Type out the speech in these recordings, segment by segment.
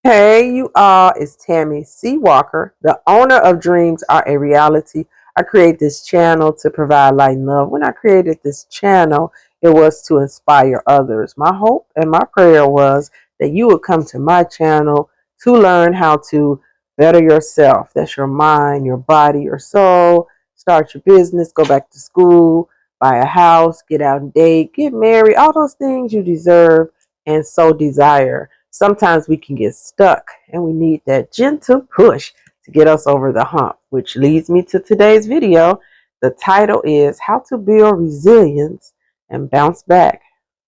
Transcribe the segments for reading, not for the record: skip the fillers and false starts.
Hey, you all, it's Tammy C. Walker, the owner of Dreams Are a Reality. I created this channel to provide light and love. When I created this channel, it was to inspire others. My hope and my prayer was that you would come to my channel to learn how to better yourself. That's your mind, your body, your soul. Start your business, go back to school, buy a house, get out and date, get married, all those things you deserve and so desire. Sometimes we can get stuck and we need that gentle push to get us over the hump, which leads me to today's video. The title is How to Build Resilience and Bounce Back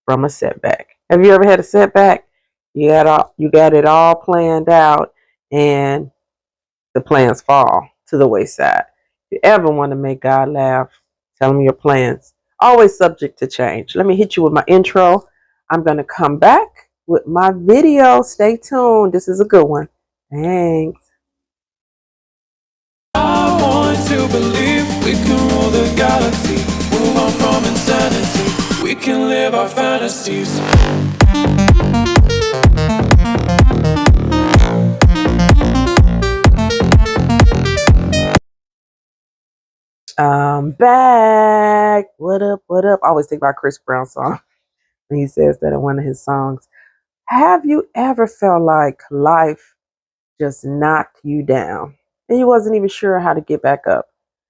from a Setback. Have you ever had a setback? You got it all planned out and the plans fall to the wayside. If you ever want to make God laugh, tell him your plans. Always subject to change. Let me hit you with my intro. I'm going to come back with my video. Stay tuned. This is a good one. Thanks. I want to believe we can rule the galaxy, move on from insanity. We can live our fantasies. I'm back. What up? What up? I always think about Chris Brown's song when he says that in one of his songs. Have you ever felt like life just knocked you down and you wasn't even sure how to get back up?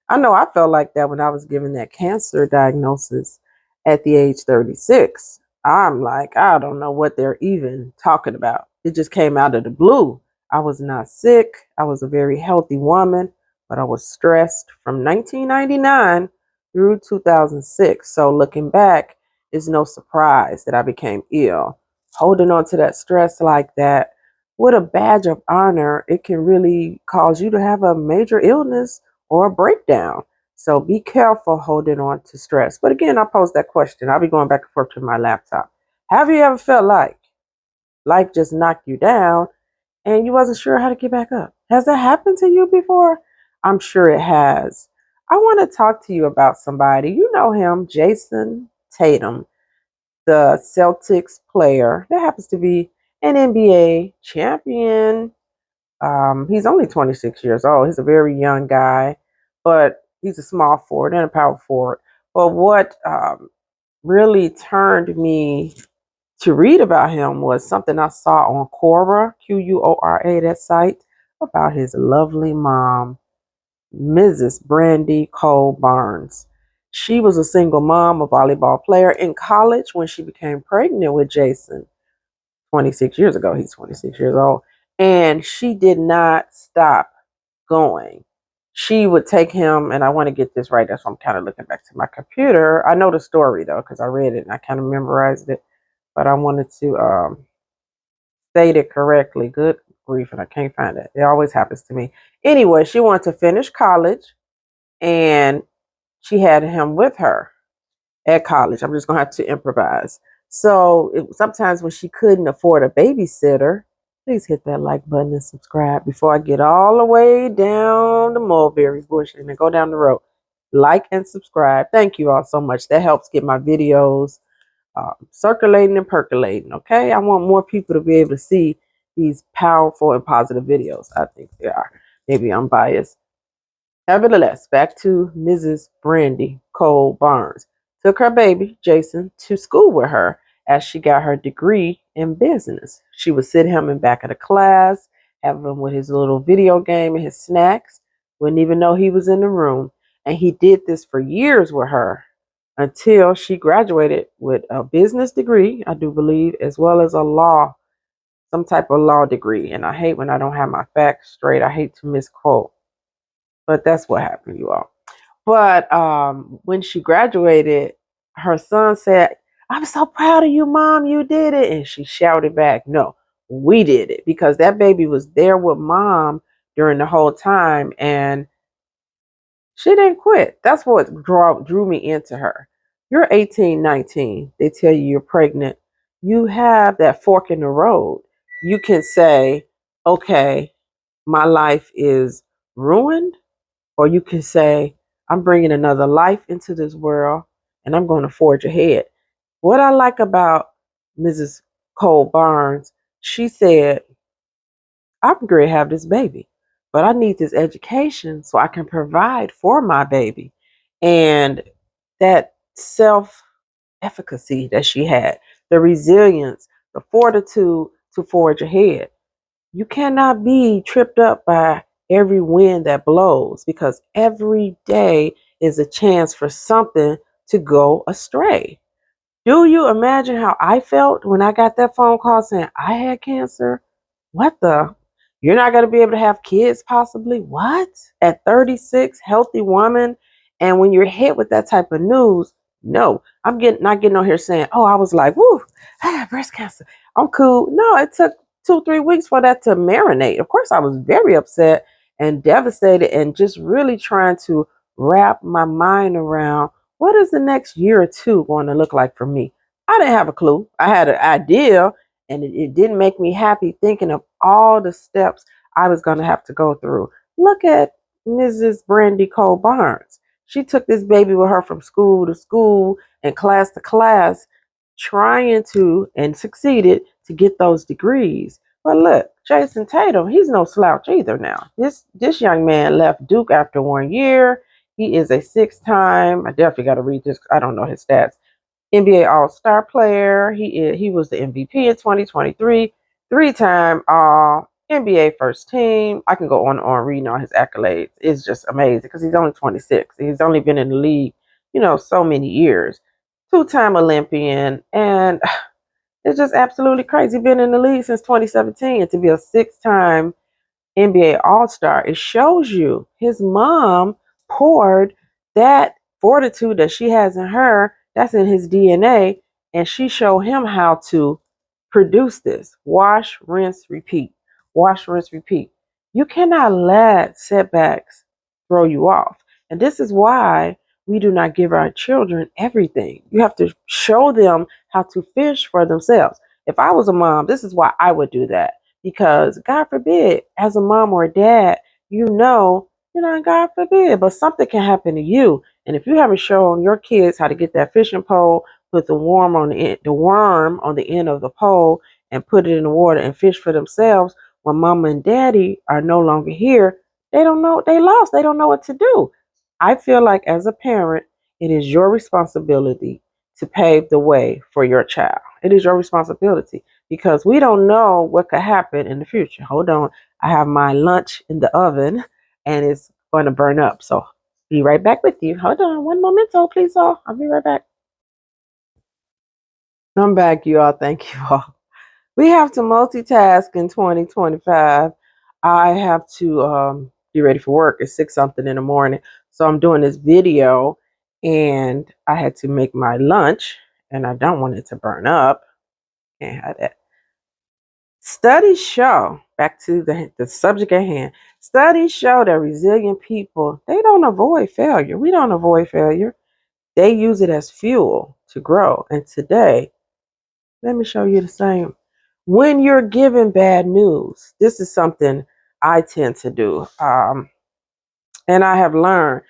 I know I felt like that when I was given that cancer diagnosis at the age 36. I'm like, I don't know what they're even talking about. It just came out of the blue. I was not sick. I was a very healthy woman, but I was stressed from 1999 through 2006. So looking back, it's no surprise that I became ill. Holding on to that stress like that with a badge of honor, it can really cause you to have a major illness or a breakdown. So be careful holding on to stress. But again, I pose that question. I'll be going back and forth to my laptop. Have you ever felt like life just knocked you down and you wasn't sure how to get back up? Has that happened to you before? I'm sure it has. I want to talk to you about somebody. You know him, Jason Tatum, the Celtics player that happens to be an NBA champion. He's only 26 years old. He's a very young guy, but he's a small forward and a power forward. But what really turned me to read about him was something I saw on Quora, Quora, that site, about his lovely mom, Mrs. Brandy Cole Barnes. She was a single mom, a volleyball player in college when she became pregnant with Jason 26 years ago. He's 26 years old. And she did not stop going. She would take him, and I want to get this right. That's why I'm kind of looking back to my computer. I know the story, though, because I read it and I kind of memorized it. But I wanted to state it correctly. Good grief, and I can't find it. It always happens to me. Anyway, she wanted to finish college, and she had him with her at college. I'm just going to have to improvise. So sometimes when she couldn't afford a babysitter, please hit that like button and subscribe before I get all the way down the mulberry bush and then go down the road. Like and subscribe. Thank you all so much. That helps get my videos circulating and percolating. Okay, I want more people to be able to see these powerful and positive videos. I think they are. Maybe I'm biased. Nevertheless, back to Mrs. Brandy Cole Barnes. Took her baby, Jason, to school with her as she got her degree in business. She would sit him in back of the class, have him with his little video game and his snacks. Wouldn't even know he was in the room. And he did this for years with her until she graduated with a business degree, I do believe, as well as a law, some type of law degree. And I hate when I don't have my facts straight. I hate to misquote. But that's what happened, you all. But when she graduated, her son said, "I'm so proud of you, Mom. You did it." And she shouted back, "No, we did it," because that baby was there with Mom during the whole time. And she didn't quit. That's what drew me into her. You're 18, 19. They tell you you're pregnant. You have that fork in the road. You can say, okay, my life is ruined, or you can say, I'm bringing another life into this world and I'm going to forge ahead. What I like about Mrs. Cole Barnes, she said, I'm going to have this baby, but I need this education so I can provide for my baby. And that self efficacy that she had, the resilience, the fortitude to forge ahead. You cannot be tripped up by every wind that blows because every day is a chance for something to go astray. Do you imagine how I felt when I got that phone call saying I had cancer? What the? You're not going to be able to have kids possibly? What? At 36, healthy woman. And when you're hit with that type of news, no, I'm getting not getting on here saying, oh, I was like, woo, I had breast cancer. I'm cool. No, it took 2, 3 weeks for that to marinate. Of course, I was very upset and devastated and just really trying to wrap my mind around what is the next year or two going to look like for me? I didn't have a clue. I had an idea, and it didn't make me happy thinking of all the steps I was going to have to go through. Look at Mrs. Brandy Cole Barnes. She took this baby with her from school to school and class to class, trying to and succeeded to get those degrees. But look, Jason Tatum, he's no slouch either now. This young man left Duke after 1 year. He is a 6 time. I definitely got to read this. I don't know his stats. NBA All-Star player. He was the MVP in 2023. 3 time All NBA First Team. I can go on reading all his accolades. It's just amazing because he's only 26. He's only been in the league, so many years. 2 time Olympian, and it's just absolutely crazy. Been in the league since 2017, and to be a 6 time NBA All Star, it shows you his mom poured that fortitude that she has in her, that's in his DNA, and she showed him how to produce this. Wash, rinse, repeat. Wash, rinse, repeat. You cannot let setbacks throw you off. And this is why we do not give our children everything. You have to show them how to fish for themselves. If I was a mom, this is why I would do that because God forbid, as a mom or a dad, God forbid, but something can happen to you. And if you haven't shown your kids how to get that fishing pole, put the worm on the end of the pole, and put it in the water and fish for themselves, when mama and daddy are no longer here, they don't know, they lost, they don't know what to do. I feel like as a parent, it is your responsibility to pave the way for your child. It is your responsibility because we don't know what could happen in the future. Hold on. I have my lunch in the oven and it's going to burn up. So be right back with you. Hold on. One momento, please. All. I'll be right back. I'm back, you all. Thank you all. We have to multitask in 2025. I have to get ready for work at 6 something in the morning. So I'm doing this video and I had to make my lunch and I don't want it to burn up. Can't have that. Studies show, back to the subject at hand, studies show that resilient people, they don't avoid failure. We don't avoid failure. They use it as fuel to grow. And today, let me show you the same. When you're given bad news, this is something I tend to do. And I have learned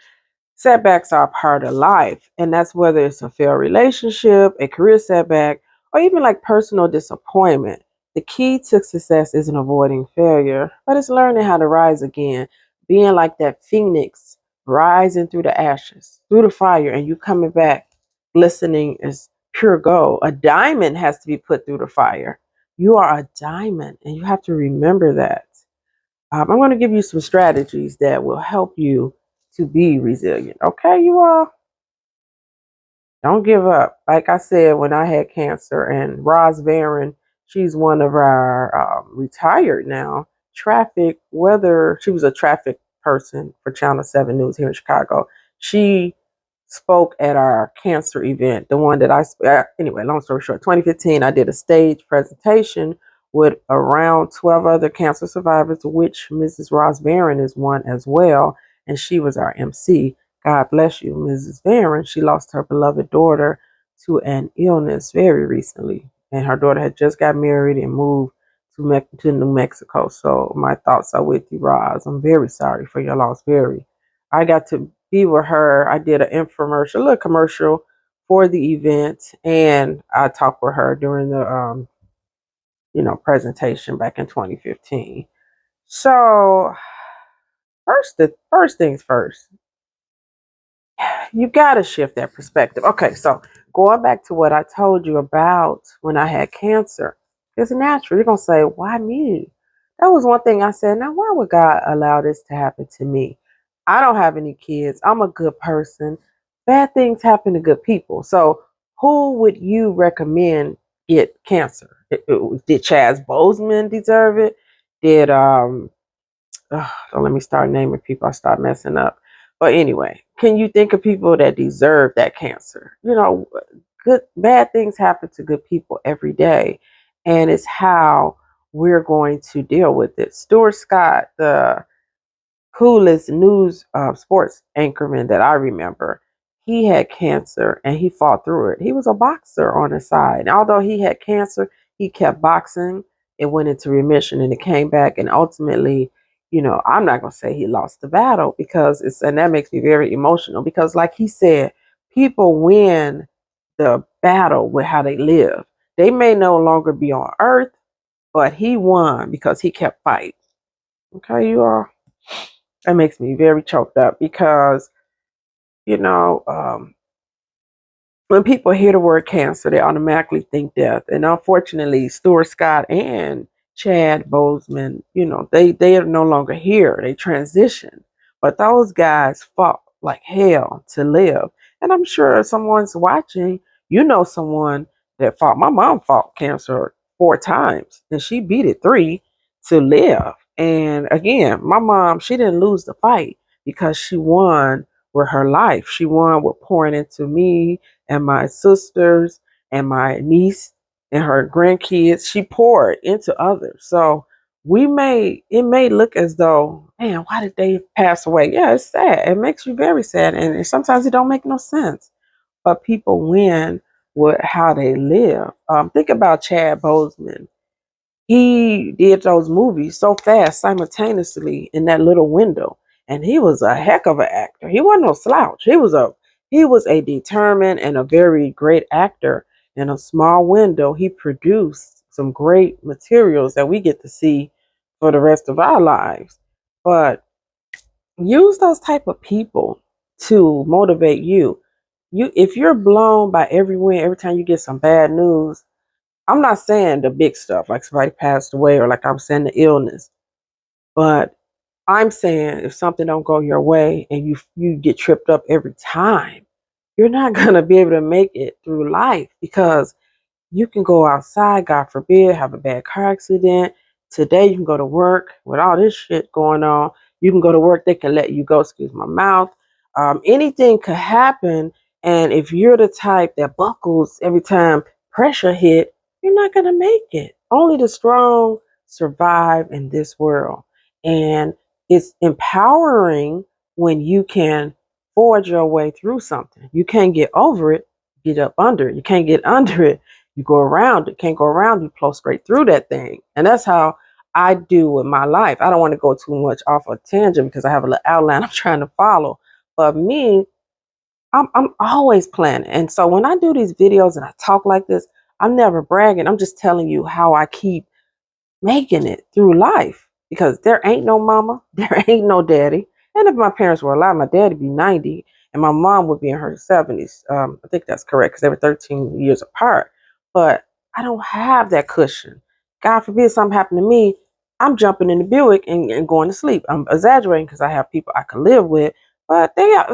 setbacks are part of life, and that's whether it's a failed relationship, a career setback, or even like personal disappointment. The key to success isn't avoiding failure, but it's learning how to rise again, being like that phoenix rising through the ashes, through the fire, and you coming back glistening as pure gold. A diamond has to be put through the fire. You are a diamond, and you have to remember that. I'm going to give you some strategies that will help you to be resilient. Okay, you all, don't give up. Like I said, when I had cancer, and Roz Varon, she's one of our retired now traffic weather. She was a traffic person for Channel 7 News here in Chicago. She spoke at our cancer event, the one that anyway, long story short, 2015, I did a stage presentation with around 12 other cancer survivors, which Mrs. Ross Barron is one as well, and she was our MC. God bless you, Mrs. Barron. She lost her beloved daughter to an illness very recently, and her daughter had just got married and moved to New Mexico. So my thoughts are with you, Roz. I'm very sorry for your loss. Very. I got to be with her. I did an infomercial, a little commercial for the event, and I talked with her during the presentation back in 2015. So the first things first, you got to shift that perspective. Okay, so going back to what I told you about when I had cancer, it's natural. You're going to say, why me? That was one thing I said. Now, why would God allow this to happen to me? I don't have any kids. I'm a good person. Bad things happen to good people. So, who would you recommend get cancer? Did Chaz Boseman deserve it? Did don't let me start naming people. I start messing up. But anyway, can you think of people that deserve that cancer? You know, good bad things happen to good people every day, and it's how we're going to deal with it. Stuart Scott, the coolest news sports anchorman that I remember. He had cancer and he fought through it. He was a boxer on the side. Although he had cancer, he kept boxing. It went into remission and it came back. And ultimately, I'm not going to say he lost the battle because and that makes me very emotional because, like he said, people win the battle with how they live. They may no longer be on earth, but he won because he kept fighting. Okay, you all. That makes me very choked up because, you know, um, when people hear the word cancer, they automatically think death. And unfortunately, Stuart Scott and Chad Boseman, they are no longer here. They transitioned. But those guys fought like hell to live. And I'm sure if someone's watching, someone that fought. My mom fought cancer 4 times and she beat it 3 to live. And again, my mom, she didn't lose the fight because she won with her life. She won with pouring into me and my sisters and my niece and her grandkids. She poured into others. So it may look as though, man, why did they pass away? Yeah, it's sad. It makes you very sad. And sometimes it don't make no sense. But people win with how they live. Think about Chad Boseman. He did those movies so fast simultaneously in that little window, and he was a heck of an actor. He wasn't no slouch. He was a determined and a very great actor. In a small window, he produced some great materials that we get to see for the rest of our lives. But use those type of people to motivate you. If you're blown by every win, every time you get some bad news, I'm not saying the big stuff like somebody passed away or like I'm saying the illness, but I'm saying if something don't go your way and you get tripped up every time, you're not gonna be able to make it through life because you can go outside, God forbid, have a bad car accident. Today you can go to work with all this shit going on. You can go to work, they can let you go, excuse my mouth. Anything could happen. And if you're the type that buckles every time pressure hit, you're not gonna make it. Only the strong survive in this world. And it's empowering when you can forge your way through something. You can't get over it, get up under it. You can't get under it, you go around it. Can't go around, you flow straight through that thing. And that's how I do with my life. I don't want to go too much off a tangent because I have a little outline I'm trying to follow. But me, I'm always planning. And so when I do these videos and I talk like this, I'm never bragging. I'm just telling you how I keep making it through life because there ain't no mama, there ain't no daddy. And if my parents were alive, my daddy would be 90 and my mom would be in her 70s. I think that's correct because they were 13 years apart. But I don't have that cushion. God forbid something happened to me, I'm jumping in the Buick and going to sleep. I'm exaggerating because I have people I can live with, but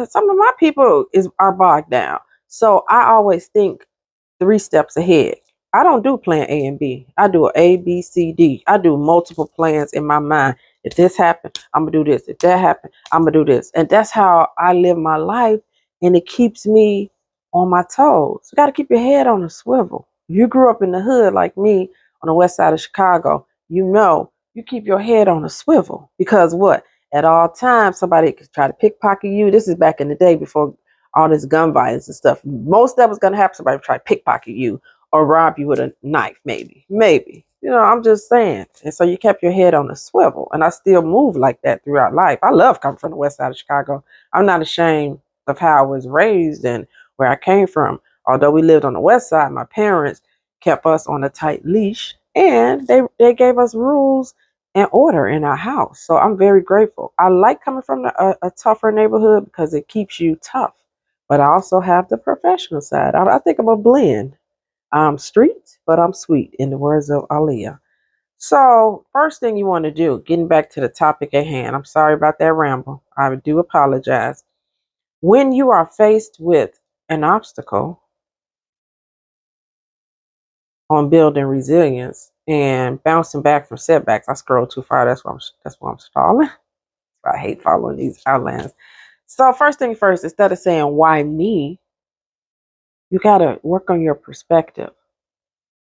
some of my people are bogged down. So I always think 3 steps ahead. I don't do plan A and B. I do A, B, C, D. I do multiple plans in my mind. If this happened, I'm gonna do this. If that happened, I'm gonna do this. And that's how I live my life, and it keeps me on my toes. You got to keep your head on a swivel. If you grew up in the hood like me on the west side of Chicago, you keep your head on a swivel because what? At all times, somebody could try to pickpocket you. This is back in the day before all this gun violence and stuff. Most that was gonna happen, somebody would try to pickpocket you or rob you with a knife, maybe. Maybe. I'm just saying. And so you kept your head on a swivel. And I still move like that throughout life. I love coming from the west side of Chicago. I'm not ashamed of how I was raised and where I came from. Although we lived on the west side, my parents kept us on a tight leash and they gave us rules and order in our house. So I'm very grateful. I like coming from a tougher neighborhood because it keeps you tough. But I also have the professional side. I think I'm a blend. I'm street, but I'm sweet, in the words of Aaliyah. So, first thing you want to do, getting back to the topic at hand, I'm sorry about that ramble. I do apologize. When you are faced with an obstacle on building resilience and bouncing back from setbacks, I scrolled too far. That's why I'm stalling. I hate following these outlines. So, first thing first, instead of saying why me, you got to work on your perspective.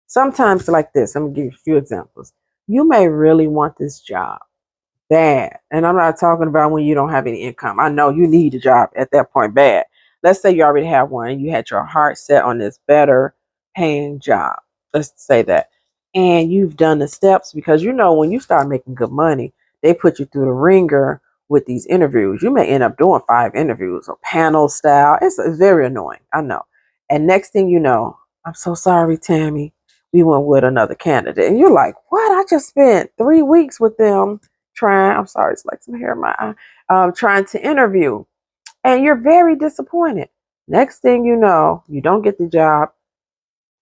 Sometimes, like this, I'm gonna give you a few examples. You may really want this job bad. And I'm not talking about when you don't have any income. I know you need a job at that point bad. Let's say you already have one and you had your heart set on this better paying job. Let's say that. And you've done the steps because you know when you start making good money, they put you through the ringer with these interviews. You may end up doing 5 interviews or panel style. It's very annoying. I know. And next thing you know, I'm so sorry, Tammy. We went with another candidate. And you're like, what? I just spent 3 weeks with them trying, I'm sorry, it's like some hair in my eye, trying to interview. And you're very disappointed. Next thing you know, you don't get the job.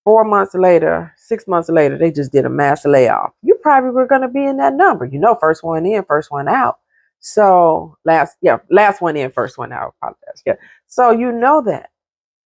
4 months later, 6 months later, they just did a mass layoff. You probably were going to be in that number. You know, first one in, first one out. So last one in, first one out. I apologize. Yeah. So you know that.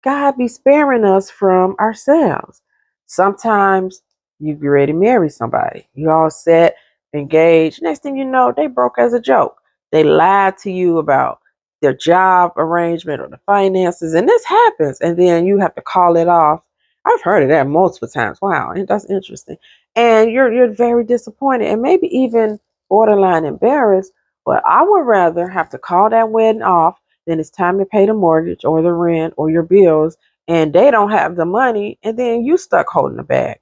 God be sparing us from ourselves. Sometimes you get ready to marry somebody. You all set, engaged. Next thing you know, they broke as a joke. They lied to you about their job arrangement or the finances, and this happens. And then you have to call it off. I've heard of that multiple times. Wow, that's interesting. And you're very disappointed and maybe even borderline embarrassed. But I would rather have to call that wedding off, then it's time to pay the mortgage or the rent or your bills, and they don't have the money, and then you stuck holding the bag.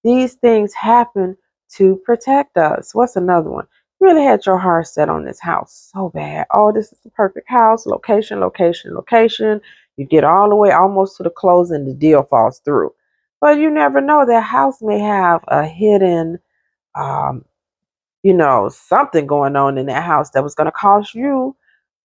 These things happen to protect us. What's another one? You really had your heart set on this house so bad. Oh, this is the perfect house. Location, location, location. You get all the way almost to the closing, the deal falls through. But you never know, that house may have a hidden um, something going on in that house that was going to cost you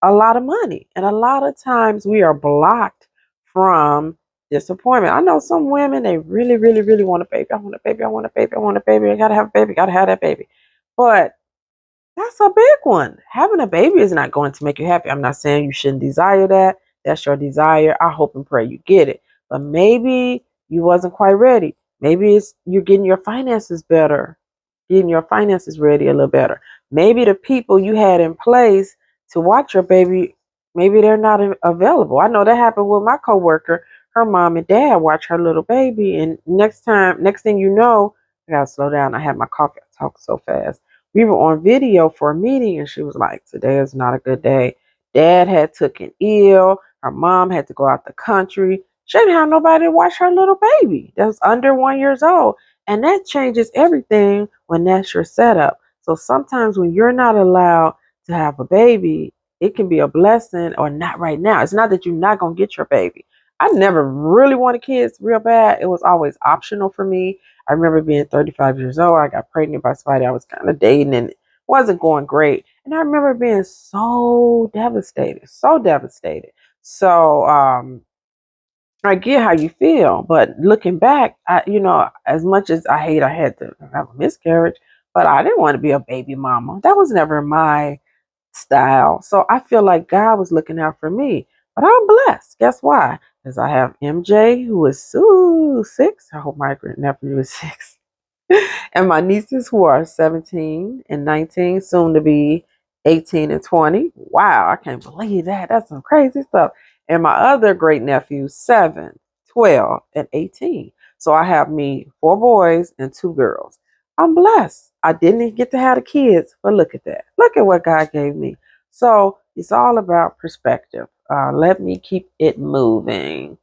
a lot of money. And a lot of times we are blocked from disappointment. I know some women, they really, really, really want a baby. I want a baby. I want a baby. I want a baby. I got to have a baby. Got to have that baby. But that's a big one. Having a baby is not going to make you happy. I'm not saying you shouldn't desire that. That's your desire. I hope and pray you get it. But maybe you wasn't quite ready. Maybe it's you're getting your finances better, getting your finances ready a little better. Maybe the people you had in place to watch your baby, maybe they're not available. I know that happened with my coworker. Her mom and dad watch her little baby, and next thing you know, I gotta slow down. I had my coffee. I talk so fast. We were on video for a meeting, and she was like, "Today is not a good day. Dad had taken ill. Her mom had to go out the country. She didn't have nobody to watch her little baby that was under 1 year old." And that changes everything when that's your setup. So sometimes when you're not allowed to have a baby, it can be a blessing or not right now. It's not that you're not going to get your baby. I never really wanted kids real bad. It was always optional for me. I remember being 35 years old. I got pregnant by somebody I was kind of dating and it wasn't going great. And I remember being so devastated, so devastated. So, I get how you feel, but looking back, as much as I had to have a miscarriage, but I didn't want to be a baby mama. That was never my style. So I feel like God was looking out for me. But I'm blessed. Guess why? Because I have MJ, who is 6. I hope my nephew is 6. And my nieces who are 17 and 19, soon to be 18 and 20. Wow, I can't believe that. That's some crazy stuff. And my other great nephews, 7, 12, and 18. So I have me 4 boys and 2 girls. I'm blessed. I didn't get to have the kids, but look at that. Look at what God gave me. So it's all about perspective. Let me keep it moving.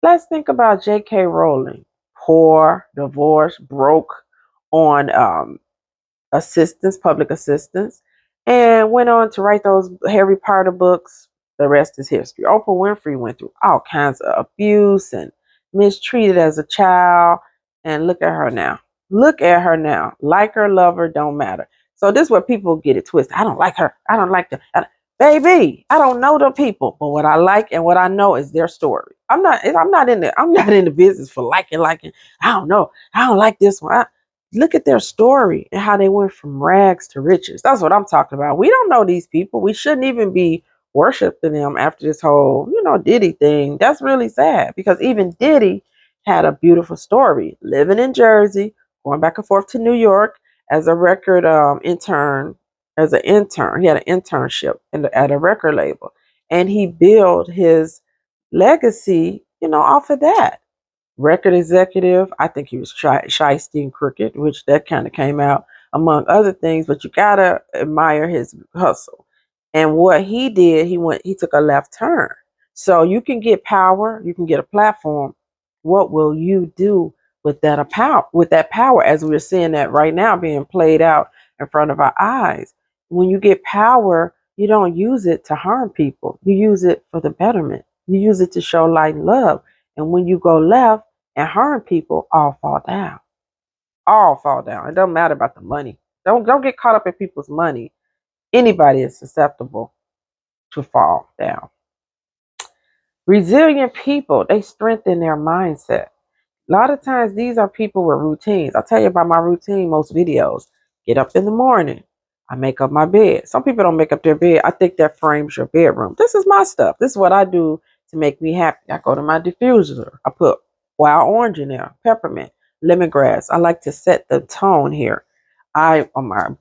Let's think about J.K. Rowling. Poor, divorced, broke on assistance, public assistance, and went on to write those Harry Potter books. The rest is history. Oprah Winfrey went through all kinds of abuse and mistreated as a child. And look at her now. Look at her now. Like her, love her, don't matter. So this is where people get it twisted. I don't like her. I don't like them. Baby, I don't know the people, but what I like and what I know is their story. I'm not in the business for liking. I don't know. I don't like this one. Look at their story and how they went from rags to riches. That's what I'm talking about. We don't know these people. We shouldn't even be worshiping them after this whole, Diddy thing. That's really sad because even Diddy had a beautiful story. Living in Jersey, going back and forth to New York as a record intern. As an intern, he had an internship at a record label, and he built his legacy, off of that record executive. I think he was shisty and crooked, which that kind of came out among other things. But you gotta admire his hustle. And what he did, he took a left turn. So you can get power, you can get a platform. What will you do with that power? With that power, as we're seeing that right now being played out in front of our eyes. When you get power, you don't use it to harm people. You use it for the betterment. You use it to show light and love. And when you go left and harm people, all fall down. All fall down. It doesn't matter about the money. Don't get caught up in people's money. Anybody is susceptible to fall down. Resilient people, they strengthen their mindset. A lot of times these are people with routines. I'll tell you about my routine most videos. Get up in the morning. I make up my bed. Some people don't make up their bed. I think that frames your bedroom. This is my stuff. This is what I do to make me happy. I go to my diffuser. I put wild orange in there, peppermint, lemongrass. I like to set the tone here. My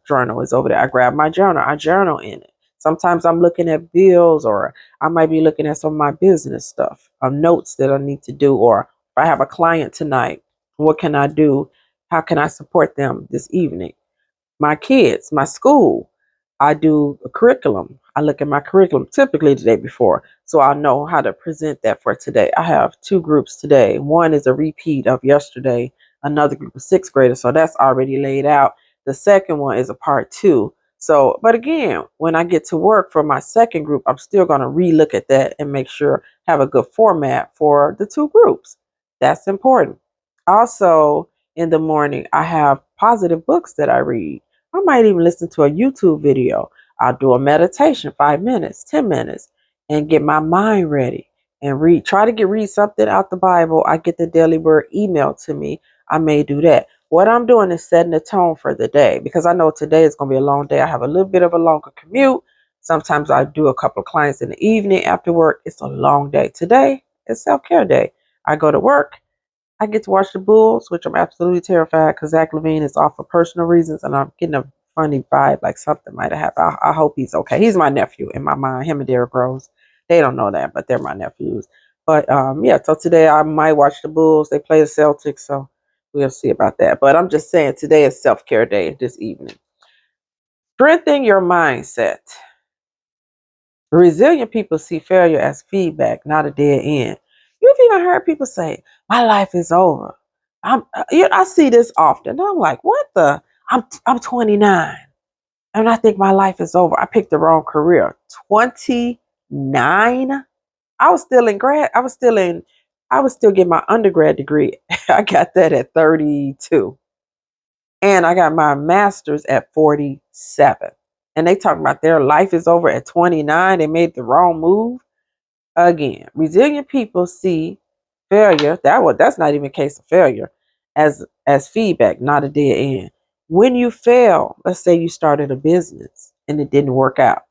journal is over there. I grab my journal. I journal in it. Sometimes I'm looking at bills, or I might be looking at some of my business stuff, notes that I need to do, or if I have a client tonight, what can I do? How can I support them this evening? My kids, my school, I do a curriculum. I look at my curriculum typically the day before, so I know how to present that for today. I have two groups today. One is a repeat of yesterday, another group of sixth graders, so that's already laid out. The second one is a part two. So, but again, when I get to work for my second group, I'm still going to relook at that and make sure have a good format for the two groups. That's important. Also, in the morning, I have positive books that I read. I might even listen to a YouTube video. I'll do a meditation, 5 minutes, 10 minutes, and get my mind ready and try to read something out the Bible. I get the daily word emailed to me. I may do that. What I'm doing is setting the tone for the day because I know today is going to be a long day. I have a little bit of a longer commute. Sometimes I do a couple of clients in the evening after work. It's a long day. Today is self-care day. I go to work. I get to watch the Bulls, which I'm absolutely terrified because Zach Levine is off for personal reasons, and I'm getting a funny vibe like something might have happened. I hope he's okay. He's my nephew in my mind. Him and Derrick Rose. They don't know that, but they're my nephews. But yeah, so today I might watch the Bulls. They play the Celtics, so we'll see about that. But I'm just saying today is self-care day this evening. Strengthen your mindset. Resilient people see failure as feedback, not a dead end. You've even heard people say, "My life is over." I see this often. I'm like, "What the? I'm 29, and I think my life is over. I picked the wrong career." 29. I was still in grad. I was still in. I was still getting my undergrad degree. I got that at 32, and I got my master's at 47. And they talking about their life is over at 29. They made the wrong move. Again, resilient people see failure. That's not even a case of failure as feedback, not a dead end. When you fail, let's say you started a business and it didn't work out.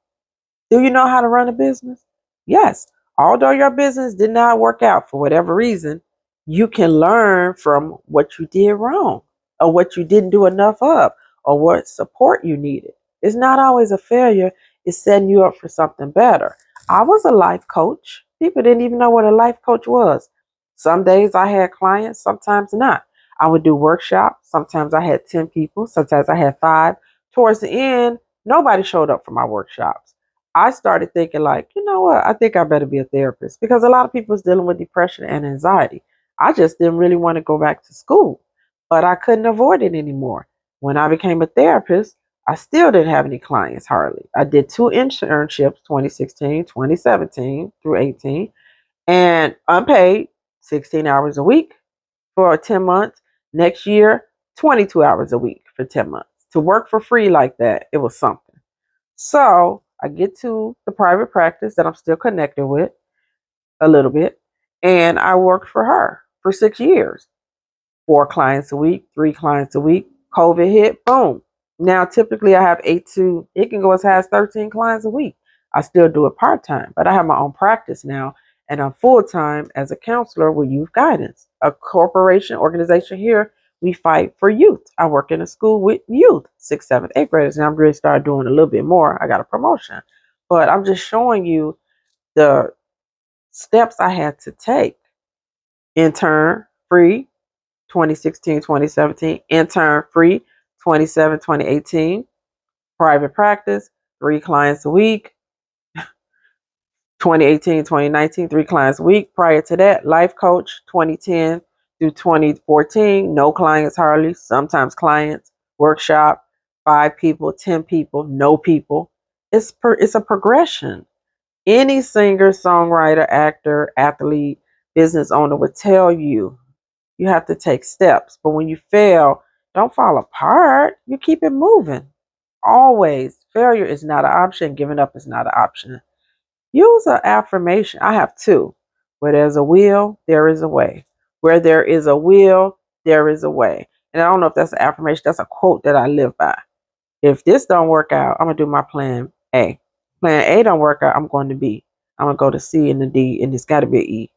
Do you know how to run a business? Yes. Although your business did not work out for whatever reason, you can learn from what you did wrong or what you didn't do enough of or what support you needed. It's not always a failure, it's setting you up for something better. I was a life coach. People didn't even know what a life coach was. Some days I had clients, sometimes not. I would do workshops. Sometimes I had 10 people, sometimes I had 5. Towards the end, nobody showed up for my workshops. I started thinking like, you know what? I think I better be a therapist because a lot of people is dealing with depression and anxiety. I just didn't really want to go back to school, but I couldn't avoid it anymore. When I became a therapist, I still didn't have any clients hardly. I did 2 internships, 2016, 2017 through 18, and unpaid, 16 hours a week for 10 months. Next year, 22 hours a week for 10 months. To work for free like that, it was something. So I get to the private practice that I'm still connected with a little bit, and I worked for her for 6 years. 4 clients a week, 3 clients a week. COVID hit, boom. Now, typically, I have it can go as high as 13 clients a week. I still do it part time, but I have my own practice now, and I'm full time as a counselor with youth guidance, a organization here. We fight for youth. I work in a school with youth, 6th, 7th, 8th graders, and I'm really started doing a little bit more. I got a promotion, but I'm just showing you the steps I had to take. Intern free, 2016, 2017, intern free, 2018, private practice, 3 clients a week, 2018, 2019, 3 clients a week. Prior to that, life coach, 2010 through 2014, no clients hardly, sometimes clients, workshop, 5 people, 10 people, no people. It's a progression. Any singer, songwriter, actor, athlete, business owner would tell you you have to take steps. But when you fail, don't fall apart. You keep it moving. Always. Failure is not an option. Giving up is not an option. Use an affirmation. I have two. Where there's a will, there is a way. Where there is a will, there is a way. And I don't know if that's an affirmation. That's a quote that I live by. If this don't work out, I'm gonna do my plan A. Plan A don't work out, I'm going to B. I'm gonna go to C and the D, and it's got to be an E.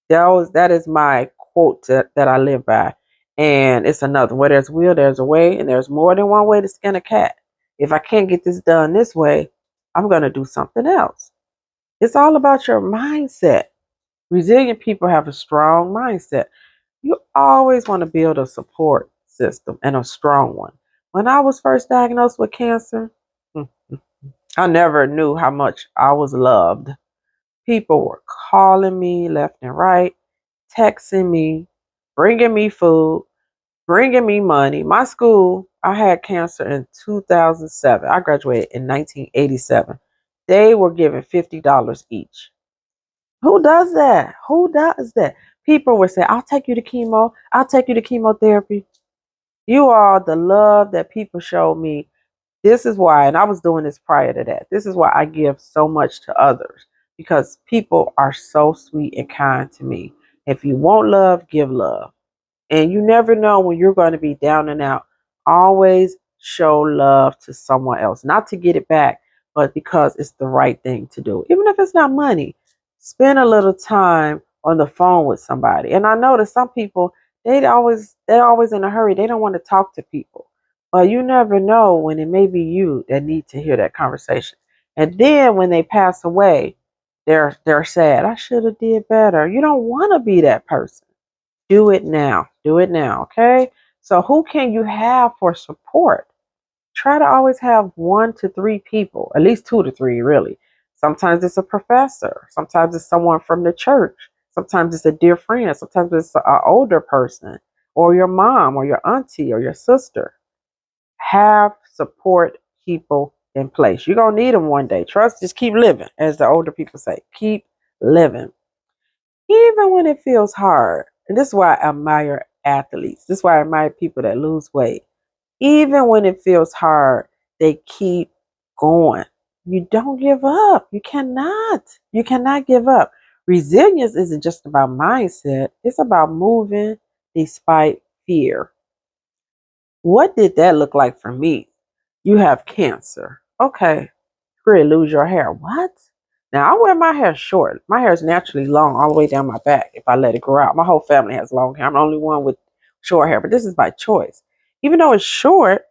That is my quote that I live by. And it's another. Where there's will, there's a way, and there's more than one way to skin a cat. If I can't get this done this way, I'm gonna do something else. It's all about your mindset. Resilient people have a strong mindset. You always want to build a support system and a strong one. When I was first diagnosed with cancer, I never knew how much I was loved. People were calling me left and right, texting me, bringing me food, bringing me money. My school, I had cancer in 2007. I graduated in 1987. They were giving $50 each. Who does that? Who does that? People would say, I'll take you to chemo. I'll take you to chemotherapy. You are the love that people showed me. This is why, and I was doing this prior to that. This is why I give so much to others, because people are so sweet and kind to me. If you want love, give love. And you never know when you're going to be down and out. Always show love to someone else, not to get it back, but because it's the right thing to do. Even if it's not money, spend a little time on the phone with somebody. And I know that some people, they're always in a hurry. They don't want to talk to people. But you never know when it may be you that need to hear that conversation. And then when they pass away, they're sad. I should have did better. You don't want to be that person. Do it now. Do it now. Okay. So who can you have for support? Try to always have 1 to 3 people, at least 2 to 3, really. Sometimes it's a professor. Sometimes it's someone from the church. Sometimes it's a dear friend. Sometimes it's an older person or your mom or your auntie or your sister. Have support people in place. You're going to need them one day. Just keep living, as the older people say. Keep living. Even when it feels hard. And this is why I admire athletes. This is why I admire people that lose weight. Even when it feels hard, they keep going. You don't give up. You cannot. You cannot give up. Resilience isn't just about mindset, it's about moving despite fear. What did that look like for me? You have cancer. Okay, great, lose your hair. What? Now I wear my hair short. My hair is naturally long all the way down my back if I let it grow out. My whole family has long hair. I'm the only one with short hair, but this is by choice. Even though it's short,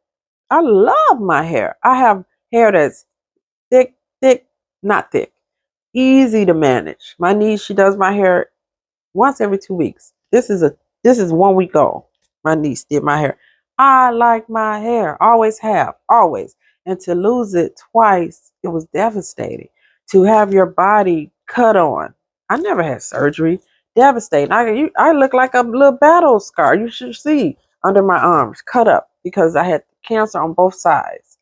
I love my hair. I have hair that's thick, not thick, easy to manage. My niece, she does my hair once every 2 weeks. This is 1 week old. My niece did my hair. I like my hair. Always have. Always. And to lose it twice, it was devastating. To have your body cut on. I never had surgery. Devastating. I look like a little battle scar. You should see under my arms, cut up because I had cancer on both sides.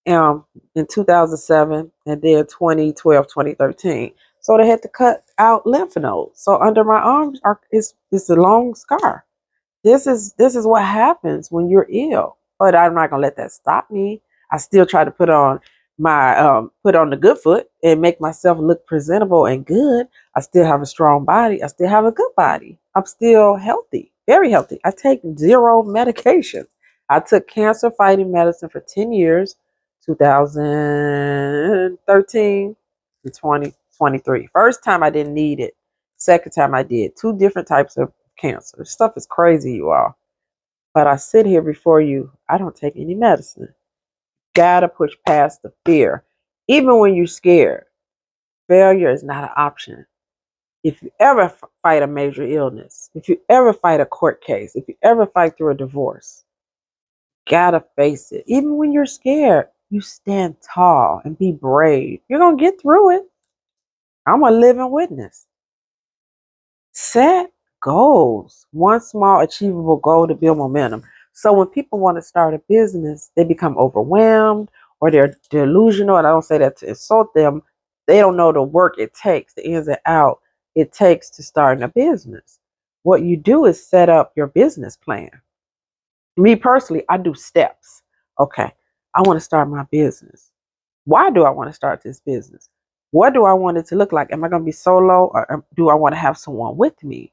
In 2007 and then 2012, 2013. So they had to cut out lymph nodes. So under my arms it's a long scar. This is what happens when you're ill. but I'm not gonna let that stop me. I still try to put on the good foot and make myself look presentable and good. I still have a strong body. I still have a good body. I'm still healthy, very healthy. I take zero medications. I took cancer fighting medicine for 10 years, 2013 to 2023. First time I didn't need it. Second time I did. Two different types of cancer. This stuff is crazy, you all. But I sit here before you. I don't take any medicine. Gotta push past the fear. Even when you're scared, failure is not an option. If you ever fight a major illness, if you ever fight a court case, if you ever fight through a divorce, gotta face it. Even when you're scared, you stand tall and be brave. You're gonna get through it. I'm a living witness. Set goals. One small achievable goal to build momentum. So when people want to start a business, they become overwhelmed or they're delusional. And I don't say that to insult them. They don't know the work it takes, the ins and out it takes to start a business. What you do is set up your business plan. Me personally, I do steps. Okay, I want to start my business. Why do I want to start this business? What do I want it to look like? Am I going to be solo or do I want to have someone with me?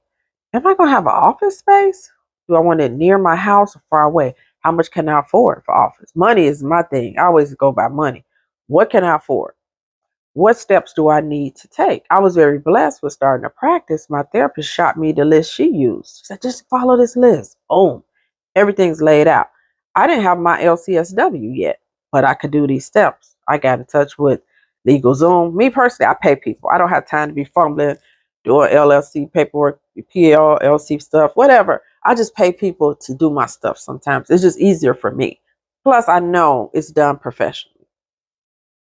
Am I going to have an office space? Do I want it near my house or far away? How much can I afford for office? Money is my thing. I always go by money. What can I afford? What steps do I need to take? I was very blessed with starting to practice. My therapist shot me the list she used. She said, just follow this list. Boom. Everything's laid out. I didn't have my LCSW yet, but I could do these steps. I got in touch with LegalZoom. Me personally, I pay people. I don't have time to be fumbling, doing LLC paperwork, PLLC stuff, whatever. I just pay people to do my stuff sometimes. It's just easier for me. Plus, I know it's done professionally.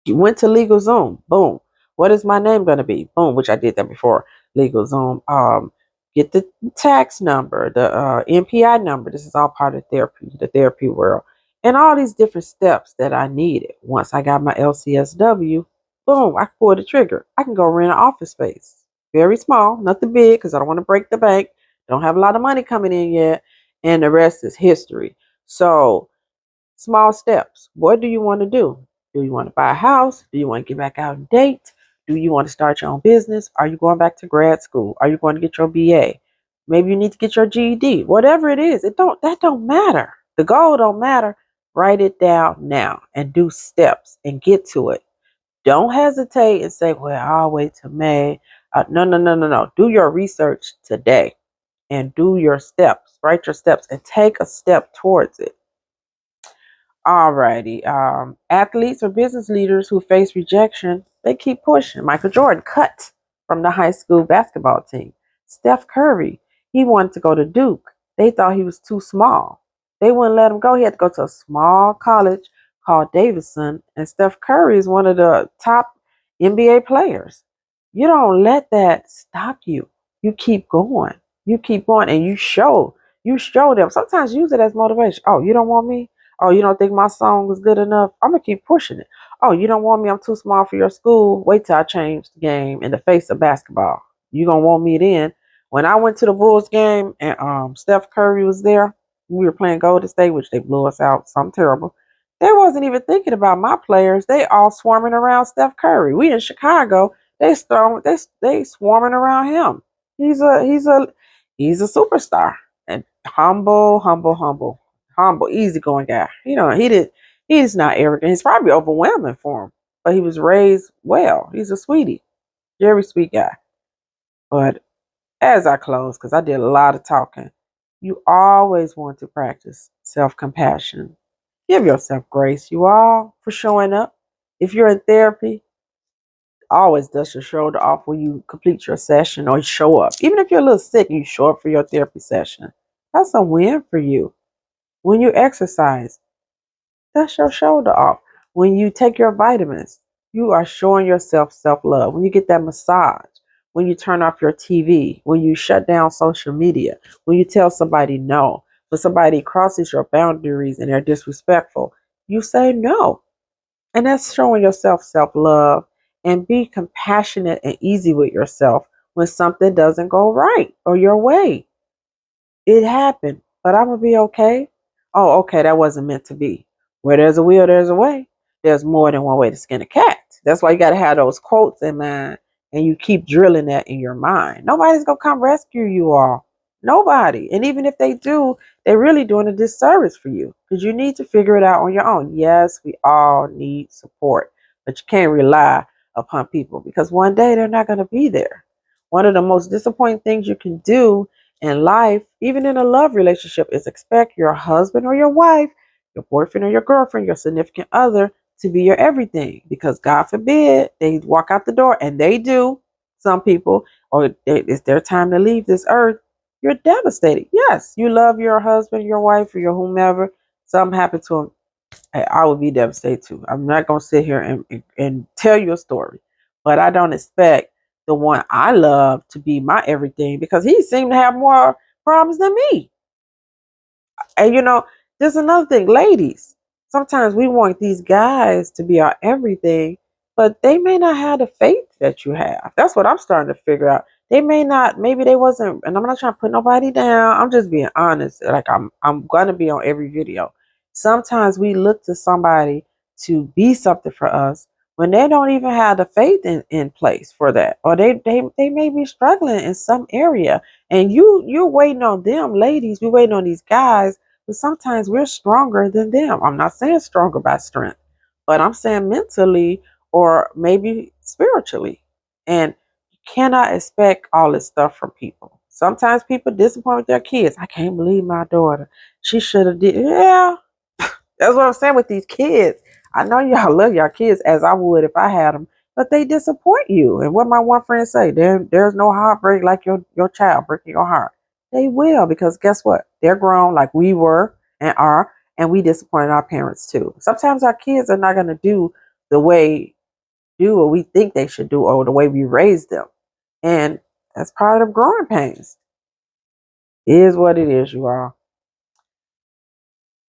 You went to LegalZoom. Boom. What is my name going to be? Boom, which I did that before. LegalZoom. Get the tax number, the NPI number. This is all part of therapy, the therapy world. And all these different steps that I needed. Once I got my LCSW, boom, I pulled the trigger. I can go rent an office space. Very small, nothing big, because I don't want to break the bank. Don't have a lot of money coming in yet. And the rest is history. So small steps. What do you want to do? Do you want to buy a house? Do you want to get back out and date? Do you want to start your own business? Are you going back to grad school? Are you going to get your BA? Maybe you need to get your GED. Whatever it is, that don't matter. The goal don't matter. Write it down now and do steps and get to it. Don't hesitate and say, "Well, I'll wait till May." No, no, no, no, no. Do your research today and do your steps. Write your steps and take a step towards it. Alrighty. Athletes or business leaders who face rejection, they keep pushing. Michael Jordan cut from the high school basketball team. Steph Curry, he wanted to go to Duke. They thought he was too small. They wouldn't let him go. He had to go to a small college called Davidson. And Steph Curry is one of the top NBA players. You don't let that stop you. You keep going. You keep going and you show. You show them. Sometimes use it as motivation. Oh, you don't want me? Oh, you don't think my song was good enough? I'm gonna keep pushing it. Oh, you don't want me? I'm too small for your school. Wait till I change the game in the face of basketball. You gonna want me then? When I went to the Bulls game and Steph Curry was there, we were playing Golden State, which they blew us out. Something terrible. They wasn't even thinking about my players. They all swarming around Steph Curry. We in Chicago. They swarming around him. He's a superstar and humble, easygoing guy. He's not arrogant. He's probably overwhelming for him, but he was raised well. He's a sweetie, very sweet guy. But as I close, because I did a lot of talking, you always want to practice self-compassion. Give yourself grace, you all, for showing up. If you're in therapy, always dust your shoulder off when you complete your session or show up. Even if you're a little sick, you show up for your therapy session. That's a win for you. When you exercise, dust your shoulder off. When you take your vitamins, you are showing yourself self-love. When you get that massage, when you turn off your TV, when you shut down social media, when you tell somebody no, when somebody crosses your boundaries and they're disrespectful, you say no. And that's showing yourself self-love and be compassionate and easy with yourself when something doesn't go right or your way. It happened, but I'm going to be okay. oh, okay, that wasn't meant to be. Where there's a will, there's a way. There's more than one way to skin a cat. That's why you got to have those quotes in mind and you keep drilling that in your mind. Nobody's going to come rescue you all. Nobody. And even if they do, they're really doing a disservice for you because you need to figure it out on your own. Yes, we all need support, but you can't rely upon people because one day they're not going to be there. One of the most disappointing things you can do in life, even in a love relationship, is expect your husband or your wife, your boyfriend or your girlfriend, your significant other to be your everything. Because God forbid they walk out the door, and they do, some people, or it's their time to leave this earth, you're devastated. Yes, you love your husband, your wife, or your whomever. Something happened to them. I would be devastated too. I'm not going to sit here and tell you a story, but I don't expect the one I love to be my everything because he seemed to have more problems than me. And there's another thing, ladies. Sometimes we want these guys to be our everything, but they may not have the faith that you have. That's what I'm starting to figure out. They may not, maybe they wasn't, and I'm not trying to put nobody down. I'm just being honest. Like I'm gonna be on every video. Sometimes we look to somebody to be something for us when they don't even have the faith in place for that. Or they may be struggling in some area. And you're waiting on them, ladies. We're waiting on these guys, but sometimes we're stronger than them. I'm not saying stronger by strength, but I'm saying mentally or maybe spiritually. And you cannot expect all this stuff from people. Sometimes people disappoint their kids. I can't believe my daughter. She should have did. Yeah, that's what I'm saying with these kids. I know y'all love your kids as I would if I had them, but they disappoint you. And what my one friend say, there's no heartbreak like your child breaking your heart. They will, because guess what? They're grown like we were and are, and we disappointed our parents too. Sometimes our kids are not going to do what we think they should do or the way we raised them. And that's part of growing pains. It is what it is, you all.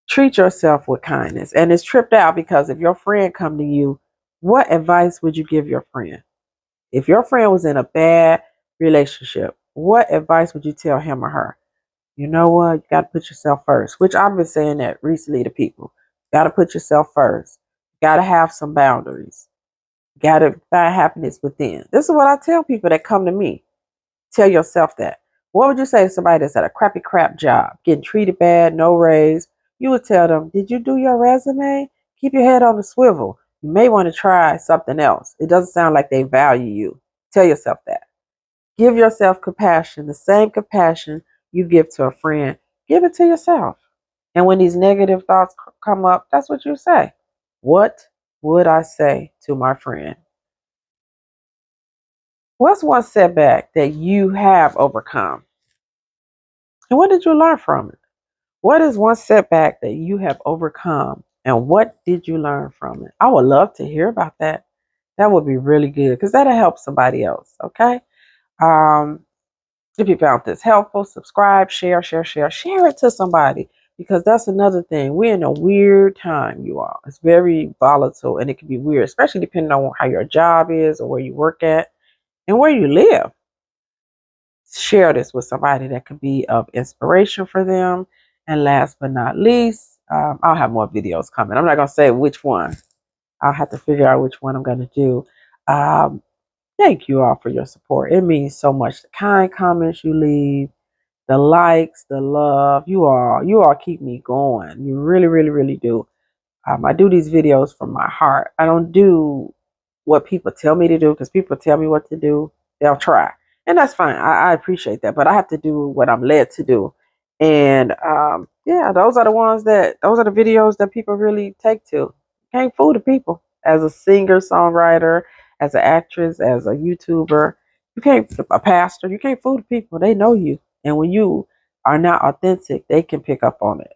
Treat yourself with kindness. And it's tripped out because if your friend come to you, what advice would you give your friend? If your friend was in a bad relationship, what advice would you tell him or her? You know what? You got to put yourself first, which I've been saying that recently to people. You got to put yourself first. You got to have some boundaries. You got to find happiness within. This is what I tell people that come to me. Tell yourself that. What would you say to somebody that's at a crappy crap job, getting treated bad, no raise? You would tell them, did you do your resume? Keep your head on the swivel. You may want to try something else. It doesn't sound like they value you. Tell yourself that. Give yourself compassion, the same compassion you give to a friend. Give it to yourself. And when these negative thoughts come up, that's what you say. What would I say to my friend? What's one setback that you have overcome? And what did you learn from it? What is one setback that you have overcome? And what did you learn from it? I would love to hear about that. That would be really good because that'll help somebody else. Okay. Um, if you found this helpful, subscribe, share it to somebody because that's another thing. We're in a weird time, you all. It's very volatile and it can be weird, especially depending on how your job is or where you work at and where you live. Share this with somebody that could be of inspiration for them. And last but not least, I'll have more videos coming. I'm not going to say which one. I'll have to figure out which one I'm going to do. Thank you all for your support. It means so much. The kind comments you leave, the likes, the love. You all keep me going. You really, really, really do. I do these videos from my heart. I don't do what people tell me to do because people tell me what to do. They'll try. And that's fine. I appreciate that. But I have to do what I'm led to do. And yeah, those are the videos that people really take to. You can't fool the people. As a singer, songwriter, as an actress, as a YouTuber, a pastor, you can't fool the people. They know you. And when you are not authentic, they can pick up on it.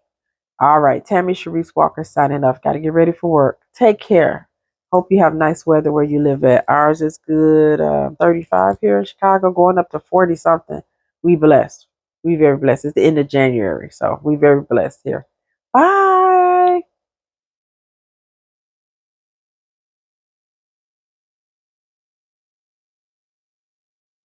All right, Tammy Sharice Walker signing off. Got to get ready for work. Take care. Hope you have nice weather where you live at. Ours is good. 35 here in Chicago, going up to 40 something. We blessed. We very blessed. It's the end of January, so we very blessed here. Bye.